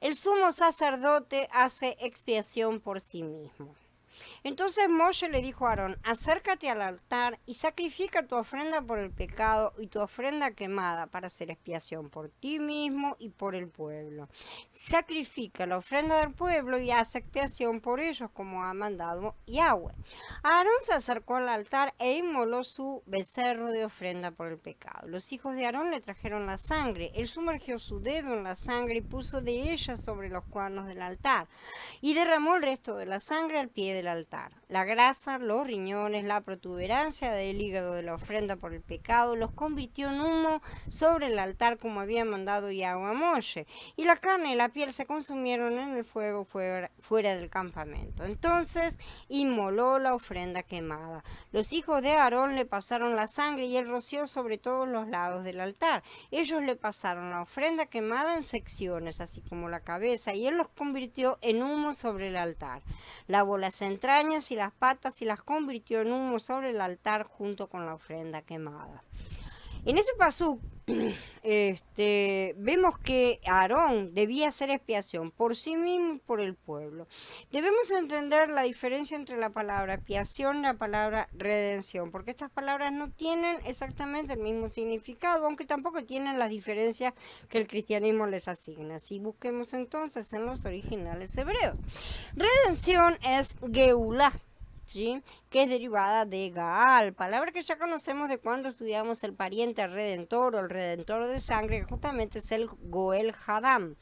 el sumo sacerdote hace expiación por sí mismo. Entonces Moshe le dijo a Aarón, acércate al altar y sacrifica tu ofrenda por el pecado y tu ofrenda quemada para hacer expiación por ti mismo y por el pueblo. Sacrifica la ofrenda del pueblo y hace expiación por ellos como ha mandado Yahweh. Aarón se acercó al altar e inmoló su becerro de ofrenda por el pecado. Los hijos de Aarón le trajeron la sangre. Él sumergió su dedo en la sangre y puso de ella sobre los cuernos del altar y derramó el resto de la sangre al pie del altar. La grasa, los riñones, la protuberancia del hígado de la ofrenda por el pecado los convirtió en humo sobre el altar como había mandado Yahweh a Moshe, y la carne y la piel se consumieron en el fuego fuera del campamento. Entonces inmoló la ofrenda quemada. Los hijos de Aarón le pasaron la sangre y él roció sobre todos los lados del altar. Ellos le pasaron la ofrenda quemada en secciones, así como la cabeza, y él los convirtió en humo sobre el altar. Lavó las entrañas y las patas y las convirtió en humo sobre el altar junto con la ofrenda quemada. En este pasú vemos que Aarón debía hacer expiación por sí mismo y por el pueblo. Debemos entender la diferencia entre la palabra expiación y la palabra redención, porque estas palabras no tienen exactamente el mismo significado, aunque tampoco tienen las diferencias que el cristianismo les asigna. Si busquemos entonces en los originales hebreos. Redención es Geulah, ¿sí? Que es derivada de Gaal, palabra que ya conocemos de cuando estudiamos el pariente redentor o el redentor de sangre, que justamente es el Goel Hadam.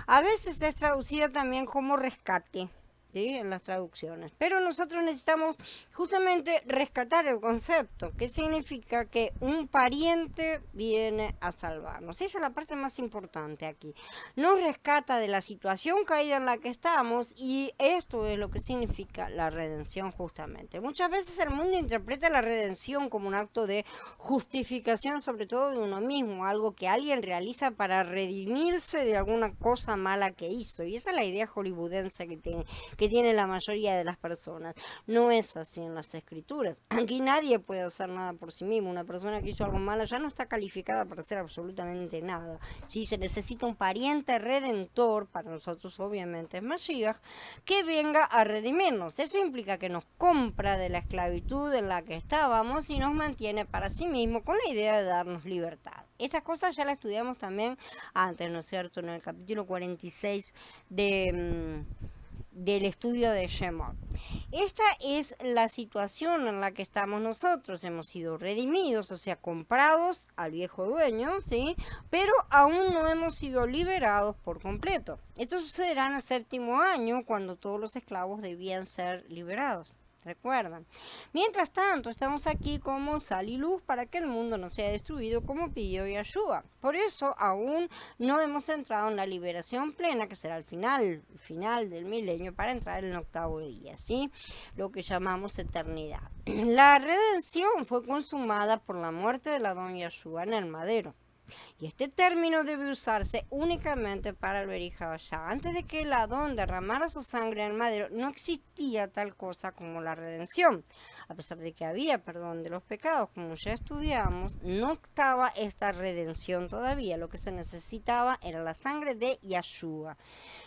A veces es traducida también como rescate, ¿sí? En las traducciones, pero nosotros necesitamos justamente rescatar el concepto, que significa que un pariente viene a salvarnos. Esa es la parte más importante aquí. Nos rescata de la situación caída en la que estamos, y esto es lo que significa la redención justamente. Muchas veces el mundo interpreta la redención como un acto de justificación, sobre todo de uno mismo, algo que alguien realiza para redimirse de alguna cosa mala que hizo, y esa es la idea hollywoodense que tiene la mayoría de las personas. No es así en las escrituras. Aquí nadie puede hacer nada por sí mismo. Una persona que hizo algo malo ya no está calificada para hacer absolutamente nada. Si se necesita un pariente redentor, para nosotros obviamente es Mashiach, que venga a redimirnos. Eso implica que nos compra de la esclavitud en la que estábamos y nos mantiene para sí mismo con la idea de darnos libertad. Estas cosas ya las estudiamos también antes, ¿no es cierto?, en el capítulo 46 del estudio de Shemot. Esta es la situación en la que estamos nosotros. Hemos sido redimidos, o sea, comprados al viejo dueño, ¿sí? Pero aún no hemos sido liberados por completo. Esto sucederá en el 7º año, cuando todos los esclavos debían ser liberados. ¿Recuerdan? Mientras tanto, estamos aquí como sal y luz para que el mundo no sea destruido, como pidió Yahshua. Por eso, aún no hemos entrado en la liberación plena, que será el final del milenio, para entrar en el 8º día, ¿sí? Lo que llamamos eternidad. La redención fue consumada por la muerte del Adón Yahshua en el madero. Y este término debe usarse únicamente para el Berija-Bashá. Antes de que el Adón derramara su sangre en el madero, no existía tal cosa como la redención. A pesar de que había perdón de los pecados, como ya estudiamos, no estaba esta redención todavía. Lo que se necesitaba era la sangre de Yahshua.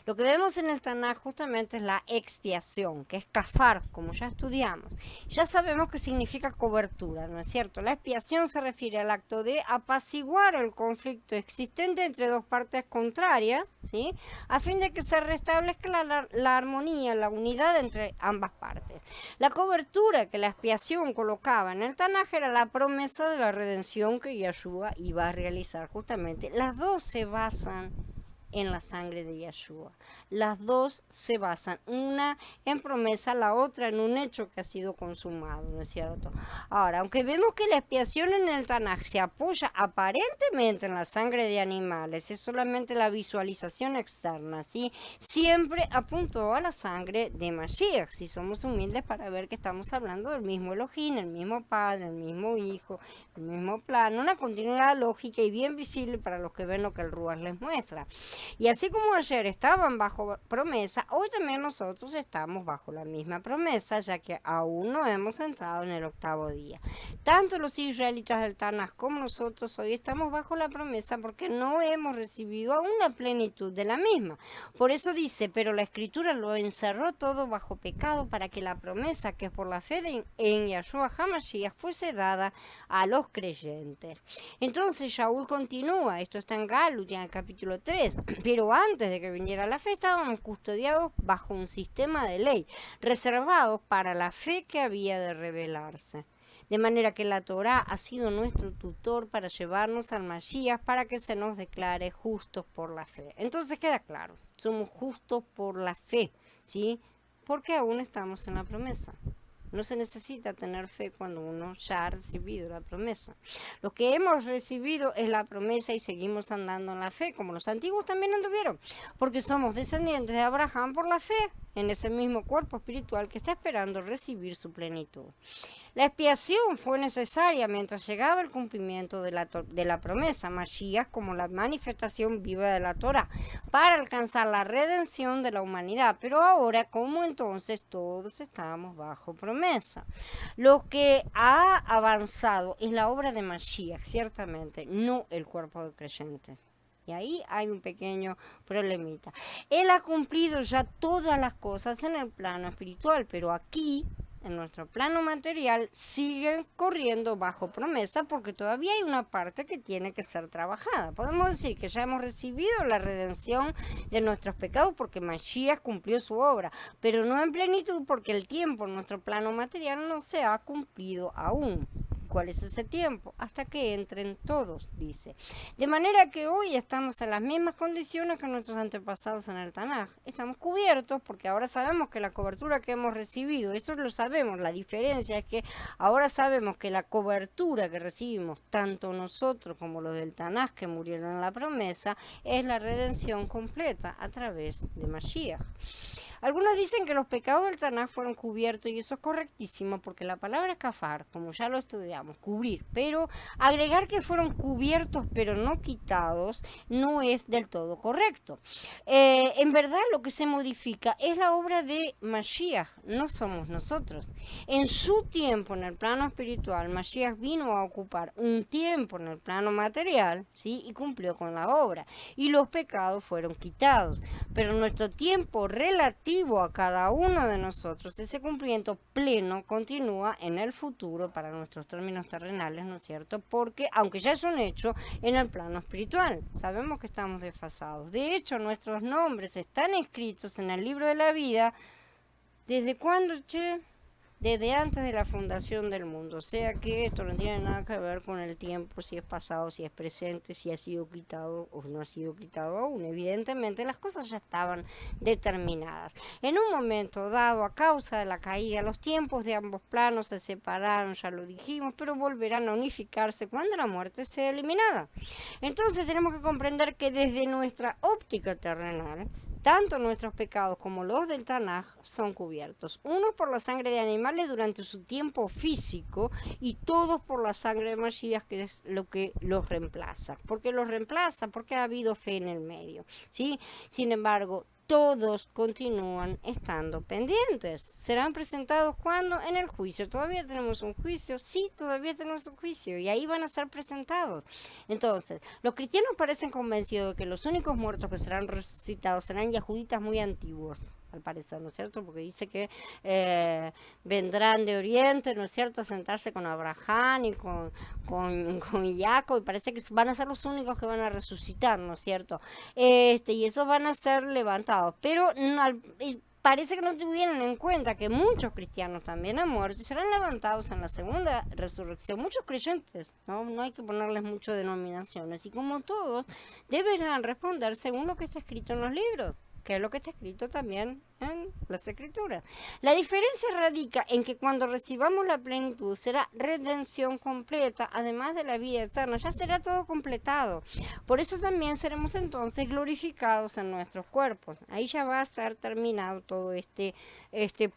Lo que vemos en el Tanaj justamente es la expiación, que es kafar, como ya estudiamos. Ya sabemos que significa cobertura, ¿no es cierto? La expiación se refiere al acto de apaciguar el conflicto existente entre dos partes contrarias, ¿sí? A fin de que se restablezca la armonía, la unidad entre ambas partes. La cobertura que la expiación colocaba en el Tanaj era la promesa de la redención que Yahshua iba a realizar justamente. Las dos se basan en la sangre de Yahshua. Las dos se basan, una en promesa, la otra en un hecho que ha sido consumado, ¿no es cierto? Ahora, aunque vemos que la expiación en el Tanaj se apoya aparentemente en la sangre de animales, es solamente la visualización externa, ¿sí? Siempre apuntó a la sangre de Mashiach, si somos humildes para ver que estamos hablando del mismo Elohim, el mismo Padre, el mismo Hijo, el mismo plan, una continuidad lógica y bien visible para los que ven lo que el Ruach les muestra. Y así como ayer estaban bajo promesa, hoy también nosotros estamos bajo la misma promesa, ya que aún no hemos entrado en el octavo día. Tanto los israelitas del Tanaj como nosotros hoy estamos bajo la promesa porque no hemos recibido aún la plenitud de la misma. Por eso dice, pero la Escritura lo encerró todo bajo pecado para que la promesa que es por la fe en Yahshua HaMashiach fuese dada a los creyentes. Entonces Shaul continúa, esto está en Galut, en el capítulo 3, pero antes de que viniera la fe estábamos custodiados bajo un sistema de ley, reservados para la fe que había de revelarse. De manera que la Torá ha sido nuestro tutor para llevarnos al Mashiach para que se nos declare justos por la fe. Entonces queda claro, somos justos por la fe, ¿sí? Porque aún estamos en la promesa. No se necesita tener fe cuando uno ya ha recibido la promesa. Lo que hemos recibido es la promesa y seguimos andando en la fe, como los antiguos también anduvieron, porque somos descendientes de Abraham por la fe, en ese mismo cuerpo espiritual que está esperando recibir su plenitud. La expiación fue necesaria mientras llegaba el cumplimiento de la promesa, Mashiach como la manifestación viva de la Torah, para alcanzar la redención de la humanidad. Pero ahora, como entonces, todos estamos bajo promesa. Lo que ha avanzado es la obra de Mashiach, ciertamente, no el cuerpo de creyentes. Y ahí hay un pequeño problemita. Él ha cumplido ya todas las cosas en el plano espiritual, pero aquí, en nuestro plano material, siguen corriendo bajo promesa porque todavía hay una parte que tiene que ser trabajada. Podemos decir que ya hemos recibido la redención de nuestros pecados porque Mashiach cumplió su obra, pero no en plenitud porque el tiempo en nuestro plano material no se ha cumplido aún. ¿Cuál es ese tiempo? Hasta que entren todos, dice. De manera que hoy estamos en las mismas condiciones que nuestros antepasados en el Tanaj. Estamos cubiertos porque ahora sabemos que la cobertura que hemos recibido, eso lo sabemos, la diferencia es que ahora sabemos que la cobertura que recibimos, tanto nosotros como los del Tanaj que murieron en la promesa, es la redención completa a través de Mashiach. Algunos dicen que los pecados del Tanaj fueron cubiertos y eso es correctísimo porque la palabra kafar, como ya lo estudiamos, cubrir, pero agregar que fueron cubiertos pero no quitados no es del todo correcto. En verdad lo que se modifica es la obra de Mashiach, no somos nosotros. En su tiempo en el plano espiritual, Mashiach vino a ocupar un tiempo en el plano material, ¿sí? Y cumplió con la obra y los pecados fueron quitados, pero nuestro tiempo relativo a cada uno de nosotros, ese cumplimiento pleno continúa en el futuro para nuestros términos terrenales, ¿no es cierto? Porque aunque ya es un hecho en el plano espiritual, sabemos que estamos desfasados. De hecho, nuestros nombres están escritos en el libro de la vida. ¿Desde cuándo, che? Desde antes de la fundación del mundo, o sea que esto no tiene nada que ver con el tiempo, si es pasado, si es presente, si ha sido quitado o no ha sido quitado aún. Evidentemente las cosas ya estaban determinadas. En un momento dado, a causa de la caída, los tiempos de ambos planos se separaron, ya lo dijimos, pero volverán a unificarse cuando la muerte sea eliminada. Entonces tenemos que comprender que desde nuestra óptica terrenal, tanto nuestros pecados como los del Tanaj son cubiertos, unos por la sangre de animales durante su tiempo físico y todos por la sangre de Mashiach, que es lo que los reemplaza. ¿Por qué los reemplaza? Porque ha habido fe en el medio, ¿sí? Sin embargo, todos continúan estando pendientes. ¿Serán presentados cuándo? En el juicio. ¿Todavía tenemos un juicio? Sí, todavía tenemos un juicio y ahí van a ser presentados. Entonces, los cristianos parecen convencidos de que los únicos muertos que serán resucitados serán yahuditas muy antiguos, al parecer, ¿no es cierto? Porque dice que vendrán de Oriente, ¿no es cierto?, a sentarse con Abraham y con Jacob, y parece que van a ser los únicos que van a resucitar, ¿no es cierto? Y esos van a ser levantados, pero parece que no tuvieron en cuenta que muchos cristianos también han muerto y serán levantados en la segunda resurrección. Muchos creyentes, no hay que ponerles mucho denominaciones, y como todos, deberán responder según lo que está escrito en los libros, que es lo que está escrito también en las Escrituras. La diferencia radica en que cuando recibamos la plenitud será redención completa, además de la vida eterna, ya será todo completado. Por eso también seremos entonces glorificados en nuestros cuerpos. Ahí ya va a ser terminado todo este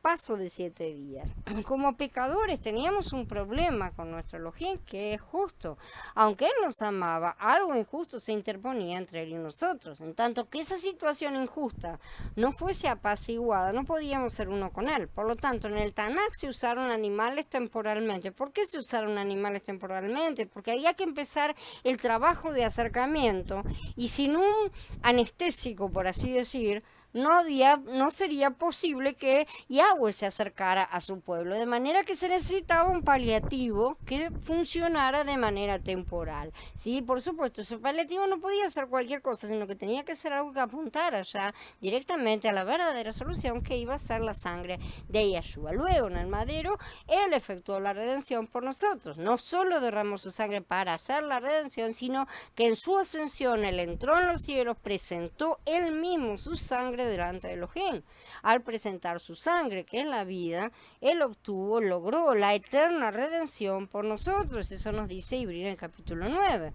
paso de 7 días. Como pecadores teníamos un problema con nuestro Elohim, que es justo. Aunque Él nos amaba, algo injusto se interponía entre Él y nosotros. En tanto que esa situación injusta no fuese apaciguada, no podíamos ser uno con Él. Por lo tanto, en el Tanakh se usaron animales temporalmente. ¿Por qué se usaron animales temporalmente? Porque había que empezar el trabajo de acercamiento y sin un anestésico, por así decir, no sería posible que Yahweh se acercara a su pueblo, de manera que se necesitaba un paliativo que funcionara de manera temporal. Sí, por supuesto, ese paliativo no podía ser cualquier cosa, sino que tenía que ser algo que apuntara ya directamente a la verdadera solución, que iba a ser la sangre de Yeshua. Luego, en el madero, Él efectuó la redención por nosotros. No solo derramó su sangre para hacer la redención, sino que en su ascensión Él entró en los cielos, presentó Él mismo su sangre delante de Elohim. Al presentar su sangre, que es la vida, Él logró la eterna redención por nosotros. Eso nos dice Ibrí en el capítulo 9.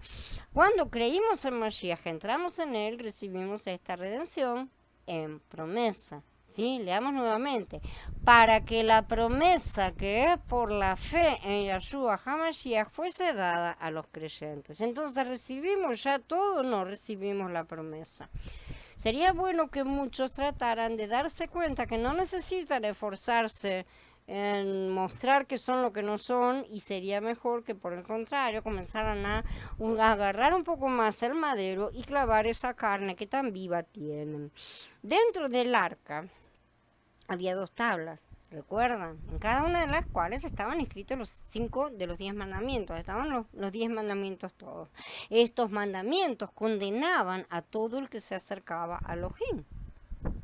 Cuando creímos en Mashiach, entramos en Él, recibimos esta redención en promesa. ¿Sí? Leamos nuevamente. Para que la promesa que es por la fe en Yeshua HaMashiach fuese dada a los creyentes. Entonces, ¿recibimos ya todo o no recibimos la promesa? Sería bueno que muchos trataran de darse cuenta que no necesitan esforzarse en mostrar que son lo que no son, y sería mejor que por el contrario comenzaran a agarrar un poco más el madero y clavar esa carne que tan viva tienen. Dentro del arca había 2 tablas, ¿recuerdan? En cada una de las cuales estaban escritos los 5 de los 10 mandamientos, estaban los 10 mandamientos todos. Estos mandamientos condenaban a todo el que se acercaba a Elohim,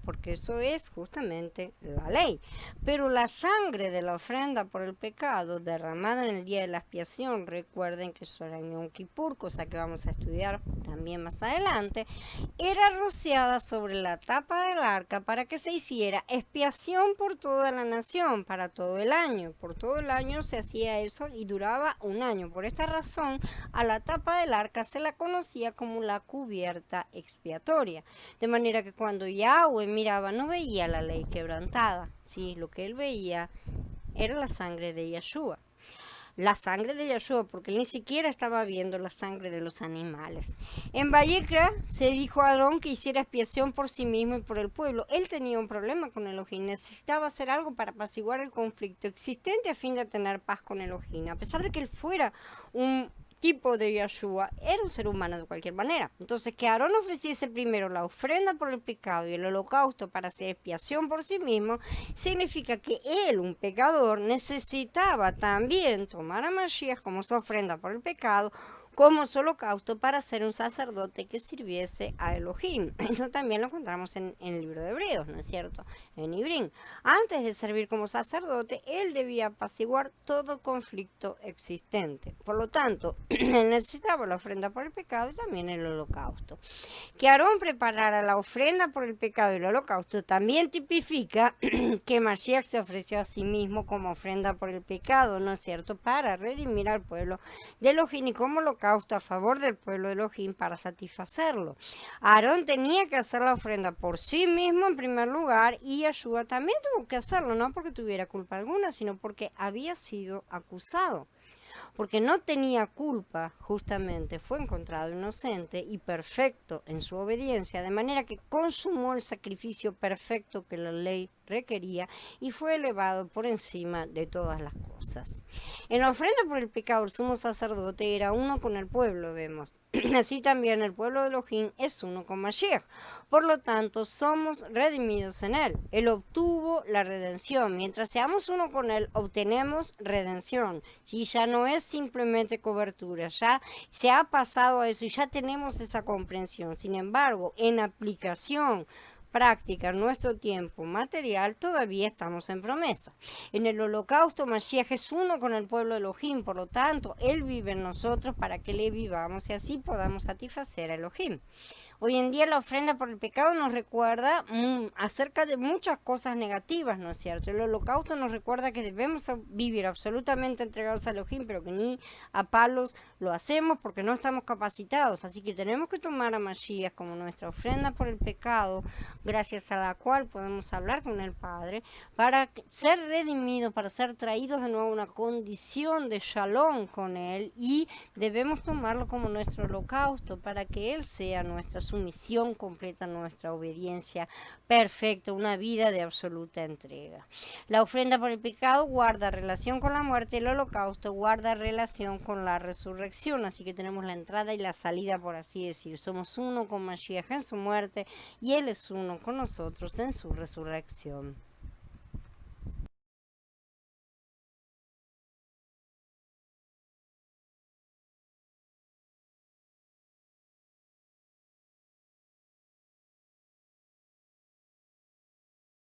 porque eso es justamente la ley. Pero la sangre de la ofrenda por el pecado derramada en el día de la expiación, recuerden que eso era en Yom Kippur, cosa que vamos a estudiar también más adelante, era rociada sobre la tapa del arca para que se hiciera expiación por toda la nación, para todo el año. Por todo el año se hacía eso y duraba un año. Por esta razón, a la tapa del arca se la conocía como la cubierta expiatoria. De manera que cuando Yahweh miraba, no veía la ley quebrantada, ¿sí? Lo que él veía era la sangre de Yeshua. La sangre de Yeshua, porque él ni siquiera estaba viendo la sangre de los animales. En Vayikra se dijo a Aarón que hiciera expiación por sí mismo y por el pueblo. Él tenía un problema con Elohim, necesitaba hacer algo para apaciguar el conflicto existente a fin de tener paz con Elohim. A pesar de que él fuera un tipo de Yeshua, era un ser humano de cualquier manera. Entonces, que Aarón ofreciese primero la ofrenda por el pecado y el holocausto para hacer expiación por sí mismo, significa que él, un pecador, necesitaba también tomar a Mashiach como su ofrenda por el pecado, como su holocausto, para ser un sacerdote que sirviese a Elohim. Esto también lo encontramos en el libro de Hebreos, ¿no es cierto? En Ibrín. Antes de servir como sacerdote, él debía apaciguar todo conflicto existente. Por lo tanto, él necesitaba la ofrenda por el pecado y también el holocausto. Que Aarón preparara la ofrenda por el pecado y el holocausto también tipifica que Mashiach se ofreció a sí mismo como ofrenda por el pecado, ¿no es cierto? Para redimir al pueblo de Elohim y como holocausto a favor del pueblo de Elohim para satisfacerlo. Aarón tenía que hacer la ofrenda por sí mismo en primer lugar, y Yeshua también tuvo que hacerlo, no porque tuviera culpa alguna, sino porque había sido acusado. Porque no tenía culpa, justamente fue encontrado inocente y perfecto en su obediencia, de manera que consumó el sacrificio perfecto que la ley requería y fue elevado por encima de todas las cosas. En la ofrenda por el pecado, el sumo sacerdote era uno con el pueblo, vemos. Así también el pueblo de Elohim es uno con Mashiach. Por lo tanto, somos redimidos en él. Él obtuvo la redención. Mientras seamos uno con él, obtenemos redención. Si ya no es simplemente cobertura, ya se ha pasado a eso y ya tenemos esa comprensión. Sin embargo, en aplicación práctica, en nuestro tiempo material, todavía estamos en promesa. En el holocausto, Mashiach es uno con el pueblo de Elohim, por lo tanto, él vive en nosotros para que le vivamos y así podamos satisfacer a Elohim. Hoy en día la ofrenda por el pecado nos recuerda acerca de muchas cosas negativas, ¿no es cierto? El holocausto nos recuerda que debemos vivir absolutamente entregados a Elohim, pero que ni a palos lo hacemos porque no estamos capacitados. Así que tenemos que tomar a Mashiach como nuestra ofrenda por el pecado, gracias a la cual podemos hablar con el Padre, para ser redimidos, para ser traídos de nuevo a una condición de shalom con Él, y debemos tomarlo como nuestro holocausto para que Él sea nuestra sumisión completa, nuestra obediencia perfecta, una vida de absoluta entrega. La ofrenda por el pecado guarda relación con la muerte, el holocausto guarda relación con la resurrección, así que tenemos la entrada y la salida, por así decir. Somos uno con Mashiach en su muerte y Él es uno con nosotros en su resurrección.